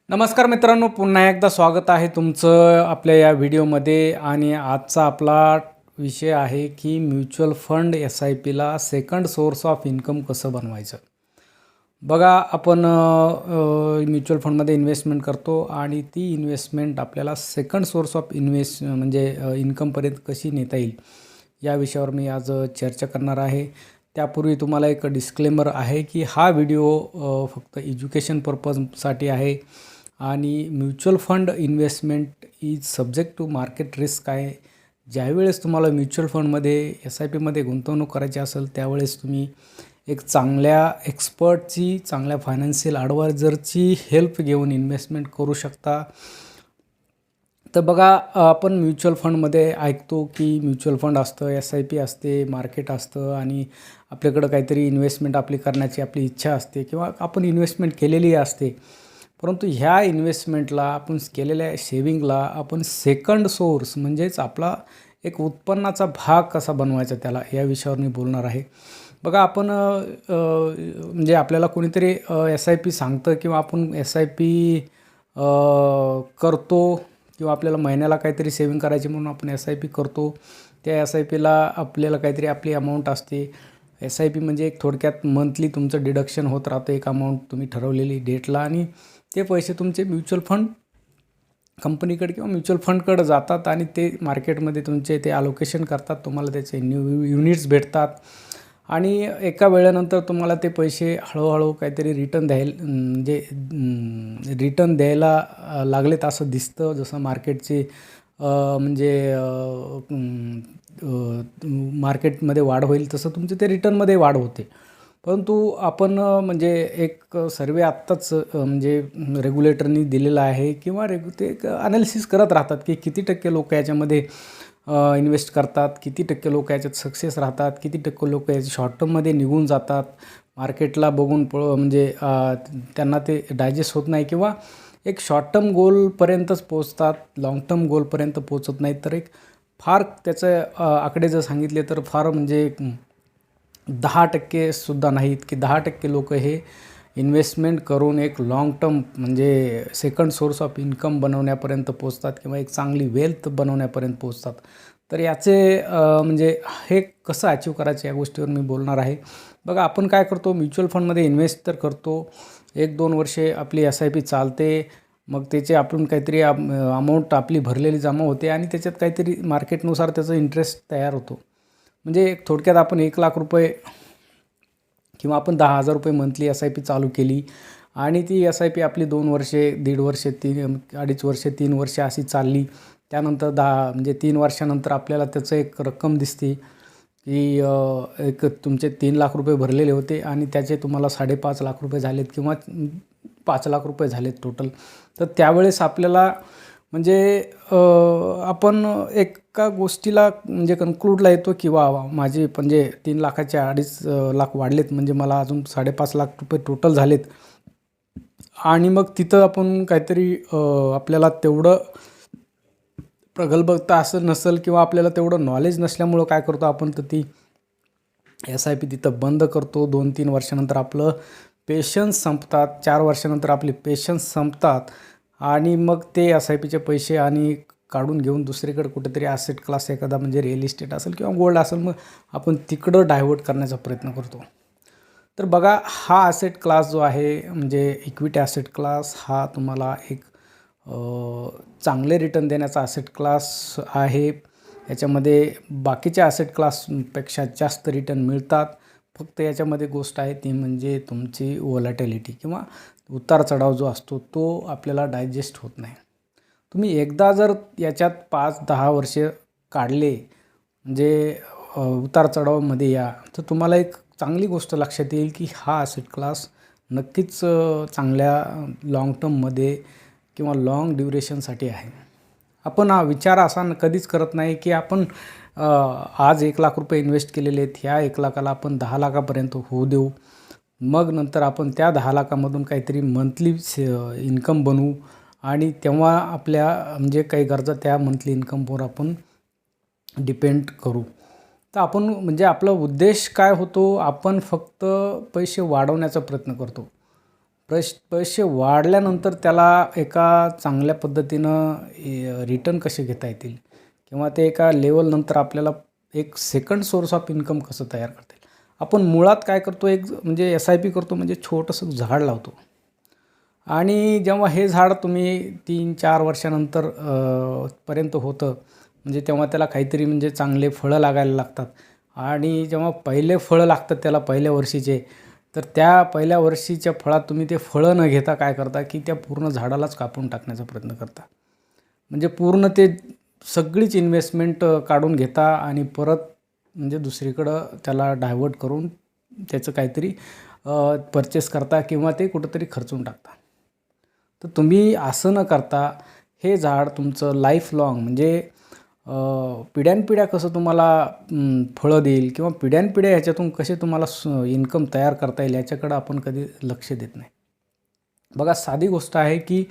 नमस्कार मित्रांनो, पुन्हा एकदा स्वागत आहे तुमचं आपल्या या व्हिडिओमध्ये. आणि आजचा आपला विषय आहे की म्युच्युअल फंड SIPला सेकंड सोर्स ऑफ इन्कम कसं बनवायचं. बघा, आपण म्युच्युअल फंडमध्ये इन्व्हेस्टमेंट करतो आणि ती इन्व्हेस्टमेंट आपल्याला सेकंड सोर्स ऑफ म्हणजे इन्कमपर्यंत कशी नेता येईल, या विषयावर मी आज चर्चा करणार आहे. त्यापूर्वी तुम्हाला एक डिस्क्लेमर आहे की हा व्हिडिओ फक्त एज्युकेशन पर्पजसाठी आहे आणि mutual fund investment is subject to market risk आहे. ज्यावेळेस तुम्हाला म्युच्युअल फंडमध्ये SIPमध्ये गुंतवणूक करायची असेल त्यावेळेस तुम्ही एक चांगल्या एक्सपर्टची, चांगल्या फायनान्शियल ॲडवायझरची हेल्प घेऊन इन्व्हेस्टमेंट करू शकता. तर बघा, आपण म्युच्युअल फंडमध्ये ऐकतो की म्युच्युअल फंड असतं, SIP असते, मार्केट असतं आणि आपल्याकडं काहीतरी इन्व्हेस्टमेंट आपली करण्याची आपली इच्छा असते किंवा आपण इन्व्हेस्टमेंट केलेली असते. परंतु ह्या इन्व्हेस्टमेंटला, आपण केलेल्या सेविंगला आपण सेकंड सोर्स म्हणजेच आपला एक उत्पन्नाचा भाग कसा बनवायचा त्याला, या विषयावर मी बोलणार आहे. बघा, आपण म्हणजे आपल्याला कोणीतरी SIP सांगतं किंवा आपण SIP करतो किंवा आपल्याला महिन्याला काहीतरी सेविंग करायची म्हणून आपण SIP करतो. त्या SIPला आपल्याला काहीतरी आपली अमाऊंट असते. SIP म्हणजे एक थोडक्यात मंथली तुमचं डिडक्शन होत राहतं एक अमाऊंट तुम्ही ठरवलेली डेटला, आणि ते पैसे तुमचे म्युच्युअल फंड कंपनीकडे किंवा म्युच्युअल फंडकडे जातात आणि ते मार्केटमध्ये तुमचे ते अलोकेशन करतात. तुम्हाला त्याचे युनिट्स भेटतात आणि एका वेळेनंतर तुम्हाला ते पैसे हळूहळू काहीतरी रिटर्न द्यायला लागलेत असं दिसतं. जसं मार्केटचे म्हणजे मार्केटमध्ये वाढ होईल तसं तुमचे ते रिटर्नमध्ये वाढ होते. परंतु आपण म्हणजे एक सर्वे आत्ताच म्हणजे रेग्युलेटरनी दिलेला आहे किंवा ते ॲनालिसिस करत राहतात की किती टक्के लोक याच्यामध्ये इन्व्हेस्ट करतात, किती टक्के लोक याच्यात सक्सेस राहतात, किती टक्के लोक याच्या शॉर्ट टर्ममध्ये निघून जातात, मार्केटला बघून म्हणजे त्यांना ते डायजेस्ट होत नाही किंवा एक शॉर्ट टर्म गोलपर्यंतच पोचतात, लाँग टर्म गोलपर्यंत पोचत नाहीत. तर एक फार त्याचं आकडे जर सांगितले तर फार म्हणजे 10% सुद्धा नाहीत की 10% लोक हे इन्व्हेस्टमेंट करून एक लाँग टर्म म्हणजे सेकंड सोर्स ऑफ इन्कम बनवण्यापर्यंत पोचतात किंवा एक चांगली वेल्थ बनवण्यापर्यंत पोचतात. तर याचे म्हणजे हे कसं अचीव करायचं या गोष्टीवर मी बोलणार आहे. बघा, आपण काय करतो, म्युच्युअल फंडमध्ये इन्व्हेस्ट तर करतो, 1-2 वर्षे आपली SIP चालते, मग त्याचे आपण काहीतरी अमाऊंट आपली भरलेली जमा होते आणि त्याच्यात काहीतरी मार्केटनुसार त्याचं इंटरेस्ट तयार होतो. म्हणजे थोडक्यात आपण 1,00,000 किंवा आपण 10,000 रुपये मंथली SIP चालू केली आणि ती SIP आपली 2 वर्षे, 1.5 वर्षे, 2.5 वर्षे, 3 वर्षे अशी चालली. त्यानंतर 3 वर्षानंतर आपल्याला त्याचं एक रक्कम दिसते की एक तुमचे 3,00,000 रुपये भरलेले होते आणि त्याचे तुम्हाला 5.5 लाख रुपये झालेत किंवा 5 लाख रुपये झालेत टोटल. तर त्यावेळेस आपल्याला म्हणजे आपण एका गोष्टीला म्हणजे कन्क्लूडला येतो की वा माझे म्हणजे 3 लाखाचे 2.5 लाख वाढलेत, म्हणजे मला अजून 5.5 लाख रुपये टोटल झालेत. आणि मग तिथं आपण काहीतरी आपल्याला तेवढं प्रगल्भता नसेल किंवा आपल्याला तेवढं नॉलेज नसल्यामुळं काय करतो आपण, तर ती SIP तिथं बंद करतो. 2-3 वर्षानंतर आपलं पेशन्स संपतात, 4 वर्षानंतर आपले पेशन्स संपतात आणि मग ते SIPचे पैसे आणि काढून घेऊन दुसरीकडे कुठेतरी ॲसेट क्लास एखादा म्हणजे रिअल इस्टेट असेल किंवा गोल्ड असेल, मग आपण तिकडं डायव्हर्ट करण्याचा प्रयत्न करतो. तर बघा, हा ॲसेट क्लास जो आहे म्हणजे इक्विटी ॲसेट क्लास, हा तुम्हाला एक चांगले रिटर्न देण्याचा ॲसेट क्लास आहे. याच्यामध्ये बाकीच्या ॲसेट क्लासपेक्षा जास्त रिटर्न मिळतात. फक्त याच्यामध्ये गोष्ट आहे ती म्हणजे तुमची व्होलॅटिलिटी किंवा उतार चढाव जो असतो तो आपल्याला डायजेस्ट होत नाही. तुम्ही एकदा जर याच्यात 5-10 वर्षे काढले म्हणजे उतार चढावामध्ये या, तर तुम्हाला एक चांगली गोष्ट लक्षात येईल की हा ॲसेट क्लास नक्कीच चांगल्या लाँग टर्ममध्ये किंवा लाँग ड्युरेशनसाठी आहे. आपण हा विचार असा कधीच करत नाही की आपण आज 1,00,000 रुपये इन्व्हेस्ट केलेले आहेत, ह्या 1,00,000ला आपण 10 लाखापर्यंत होऊ देऊ, मग नंतर आपण त्या 10 लाखामधून काहीतरी मंथली इन्कम बनवू आणि तेव्हा आपल्या म्हणजे काही गरजा त्या मंथली इन्कमवर आपण डिपेंड करू. तर आपण म्हणजे आपला उद्देश काय होतो, आपण फक्त पैसे वाढवण्याचा प्रयत्न करतो. पैसे वाढल्यानंतर त्याला एका चांगल्या पद्धतीनं रिटर्न कसे घेता येतील किंवा ते एका लेवलनंतर आपल्याला एक सेकंड सोर्स ऑफ इन्कम कसं तयार करता येईल. आपण मुळात काय करतो, एक म्हणजे SIP करतो म्हणजे छोटंसं झाड लावतो आणि जेव्हा हे झाड तुम्ही 3-4 वर्षानंतर पर्यंत होतं, म्हणजे तेव्हा त्याला काहीतरी म्हणजे चांगले फळं लागायला लागतात आणि जेव्हा पहिले फळं लागतात त्याला पहिल्या वर्षीचे, तर त्या पहिल्या वर्षीच्या फळात तुम्ही ते फळं न घेता काय करता की त्या पूर्ण झाडालाच कापून टाकण्याचा प्रयत्न करता. म्हणजे पूर्ण ते सगळीच इन्व्हेस्टमेंट काढून घेता आणि परत म्हणजे दुसरीकडं त्याला डायव्हर्ट करून त्याचं काहीतरी परचेस करता किंवा ते कुठंतरी खर्चून टाकता. तर तुम्ही असं न करता हे झाड तुमचं लाईफ लाँग म्हणजे पिढ्यानपिढ्या कसं तुम्हाला फळं देईल किंवा पिढ्यानपिढ्या ह्याच्यातून कसे तुम्हाला इन्कम तयार करता येईल याच्याकडं आपण कधी लक्ष देत नाही. बघा, साधी गोष्ट आहे की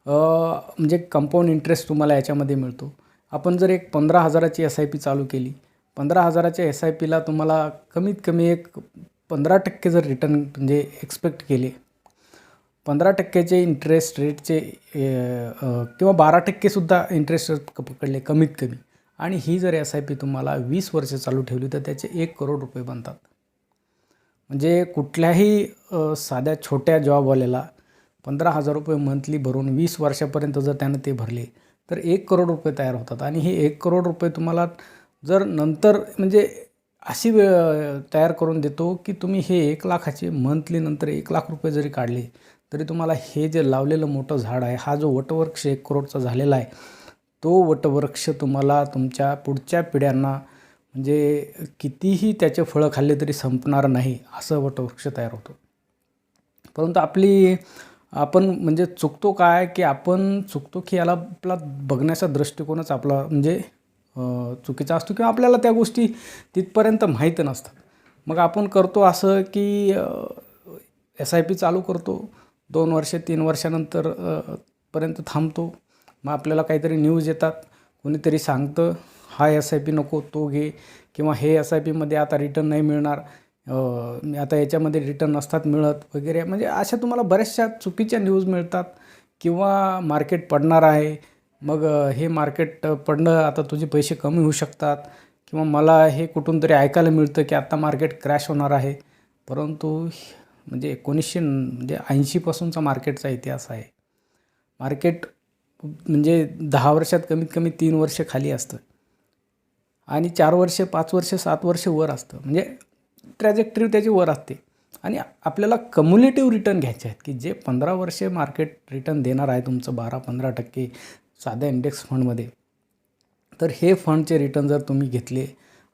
म्हणजे कंपाऊंड इंटरेस्ट तुम्हाला याच्यामध्ये मिळतो. आपण जर एक 15,000ची SIP चालू केली, 15,000च्या SIPला तुम्हाला कमीत कमी एक 15% जर रिटर्न म्हणजे एक्सपेक्ट केले, 15%चे इंटरेस्ट रेटचे किंवा 12%सुद्धा इंटरेस्ट पकडले कमीत कमी, आणि ही जर SIP तुम्हाला 20 वर्ष चालू ठेवली तर त्याचे 1 करोड रुपये बनतात. म्हणजे कुठल्याही साध्या छोट्या जॉबवाल्याला 15,000 रुपये मंथली भरून 20 वर्षापर्यंत जर त्यानं ते भरले तर 1 करोड रुपये तयार होतात. आणि हे 1 करोड रुपये तुम्हाला जर नंतर म्हणजे अशी तयार करून देतो की तुम्ही हे 1 लाखाचे मंथली नंतर 1 लाख रुपये जरी काढले तरी तुम्हाला हे जे लावलेलं मोठं झाड आहे, हा जो वटवृक्ष 1 करोडचा झालेला आहे, तो वटवृक्ष तुम्हाला तुमच्या पुढच्या पिढ्यांना म्हणजे कितीही त्याचे फळं खाल्ले तरी संपणार नाही असं वटवृक्ष तयार होतो. परंतु आपण म्हणजे चुकतो काय की आपण चुकतो की याला आपला बघण्याचा दृष्टिकोनच आपला म्हणजे चुकीचा असतो किंवा आपल्याला त्या गोष्टी तिथपर्यंत माहीत नसतात. मग आपण करतो असं की SIP चालू करतो, 2 वर्ष 3 वर्षानंतर पर्यंत थांबतो. मग आपल्याला काहीतरी न्यूज येतात, कोणीतरी सांगतं हा SIP नको तो घे किंवा हे SIPमध्ये आता रिटर्न नाही मिळणार, आता याच्यामध्ये रिटर्न नसतात मिळत वगैरे. म्हणजे अशा तुम्हाला बऱ्याचशा चुकीच्या न्यूज मिळतात किंवा मार्केट पडणार आहे, मग हे मार्केट पडणं आता तुझे पैसे कमी होऊ शकतात किंवा मला हे कुठून तरी ऐकायला मिळतं की आता मार्केट क्रॅश होणार आहे. परंतु म्हणजे 1980 पासूनचा मार्केटचा इतिहास आहे. मार्केट म्हणजे 10 वर्षात कमीत कमी 3 वर्ष खाली असतं आणि 4 वर्ष 5 वर्ष 7 वर्ष वर असतं. म्हणजे ट्रॅजेक्टरी त्याची वर असते आणि आपल्याला कम्युलेटिव्ह रिटर्न घ्यायचे आहेत की जे 15 वर्षे मार्केट रिटर्न देणार आहे तुमचं 12-15% साध्या इंडेक्स फंडमध्ये. तर हे फंडचे रिटर्न जर तुम्ही घेतले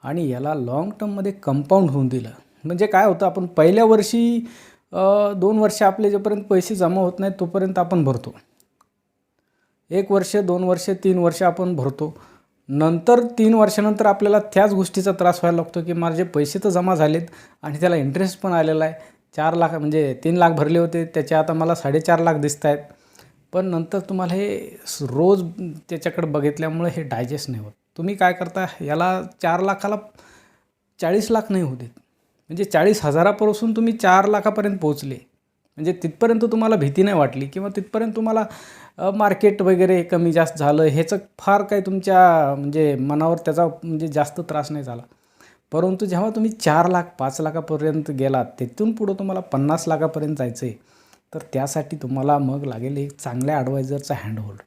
आणि याला लाँग टर्ममध्ये कंपाऊंड होऊन दिलं, म्हणजे काय होतं, आपण पहिल्या वर्षी 2 वर्ष आपले जोपर्यंत पैसे जमा होत नाहीत तोपर्यंत आपण भरतो. 1 वर्ष 2 वर्ष 3 वर्ष आपण भरतो. नंतर 3 वर्षानंतर आपल्याला त्याच गोष्टीचा त्रास व्हायला लागतो की माझे पैसे तर जमा झालेत आणि त्याला इंटरेस्ट पण आलेला आहे. 4 लाख म्हणजे 3 लाख भरले होते त्याचे आता मला 4.5 लाख दिसत आहेत. पण नंतर तुम्हाला हे रोज त्याच्याकडे बघितल्यामुळे हे डायजेस्ट नाही होत. तुम्ही काय करता, याला 4 लाखाला 40 लाख नाही होत आहेत. म्हणजे 40,000पासून तुम्ही 4 लाखापर्यंत पोहोचले. म्हणजे तिथपर्यंत तुम्हाला भीती नाही वाटली किंवा तिथपर्यंत तुम्हाला मार्केट वगैरे कमी जास्त झालं ह्याचं फार काही तुमच्या म्हणजे मनावर त्याचा म्हणजे जास्त त्रास नाही झाला. परंतु जेव्हा तुम्ही 4 लाख 5 लाखापर्यंत गेलात, तिथून पुढं तुम्हाला 50 लाखापर्यंत जायचं आहे, तर त्यासाठी तुम्हाला मग लागेल एक चांगल्या ॲडवायझरचा हँडहोल्ड.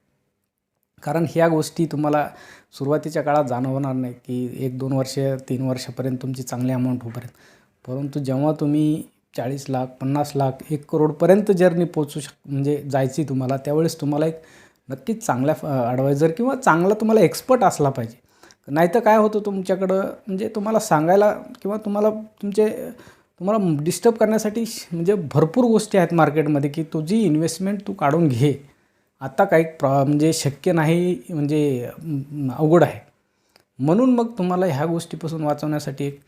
कारण ह्या गोष्टी तुम्हाला सुरुवातीच्या काळात जाणवणार नाही की 1-2 वर्ष 3 वर्षापर्यंत तुमची चांगली अमाऊंट होईपर्यंत. परंतु जेव्हा तुम्ही 40 लाख 50 लाख 1 करोडपर्यंत जर्नी पोचू म्हणजे जायची तुम्हाला, त्यावेळेस तुम्हाला एक नक्कीच चांगल्या ॲडवायझर किंवा चांगला तुम्हाला एक्सपर्ट असला पाहिजे. नाहीतर काय होतं तुमच्याकडं म्हणजे तुम्हाला सांगायला किंवा तुम्हाला डिस्टर्ब करण्यासाठी म्हणजे भरपूर गोष्टी आहेत मार्केटमध्ये की तुझी इन्व्हेस्टमेंट तू काढून घे, आता काही म्हणजे शक्य नाही, म्हणजे अवघड आहे. म्हणून मग तुम्हाला ह्या गोष्टीपासून वाचवण्यासाठी एक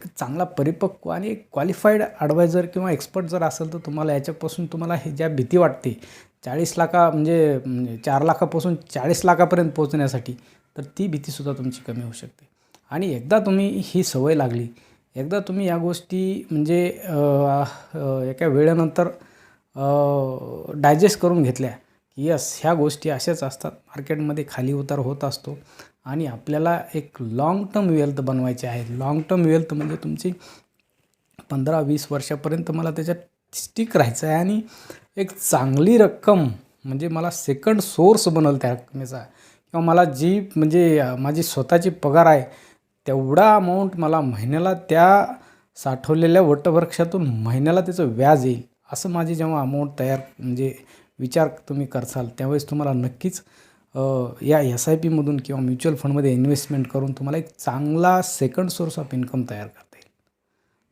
चांगला परिपक्व आणि एक क्वालिफाईड ॲडवायझर किंवा एक्सपर्ट जर असेल तर तुम्हाला याच्यापासून तुम्हाला हे ज्या भीती वाटते 40 लाखा म्हणजे 4 लाखापासून 40 लाखापर्यंत पोहोचण्यासाठी, तर ती भीतीसुद्धा तुमची कमी होऊ शकते. आणि एकदा तुम्ही ही सवय लागली, एकदा तुम्ही या गोष्टी म्हणजे एका वेळेनंतर डायजेस्ट करून घेतल्या की यस ह्या गोष्टी अशाच असतात, मार्केटमध्ये खाली उतार होत असतो आणि आपल्याला एक लाँग टर्म वेल्थ बनवायची आहे. लाँग टर्म वेल्थ म्हणजे तुमची 15-20 वर्षापर्यंत मला त्याच्यात स्टिक राहायचं आहे आणि एक चांगली रक्कम म्हणजे मला सेकंड सोर्स बनल त्या रकमेचा, किंवा मला जी म्हणजे माझी स्वतःची पगार आहे तेवढा अमाऊंट मला महिन्याला त्या साठवलेल्या वटवृक्षातून महिन्याला त्याचं व्याज येईल, असं माझी जेव्हा अमाऊंट तयार म्हणजे विचार तुम्ही करसाल त्यावेळेस तुम्हाला नक्कीच या SIPमधून किंवा म्युच्युअल फंडमध्ये इन्व्हेस्टमेंट करून तुम्हाला एक चांगला सेकंड सोर्स ऑफ इन्कम तयार करता येईल.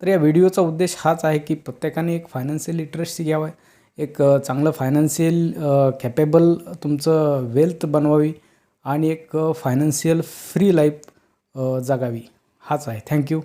तर या व्हिडिओचा उद्देश हाच आहे की प्रत्येकाने एक फायनान्शियल लिटरसी घ्यावं, एक चांगलं फायनान्शियल कॅपेबल तुमचं वेल्थ बनवावी आणि एक फायनान्शियल फ्री लाईफ जगावी, हाच आहे. थँक्यू.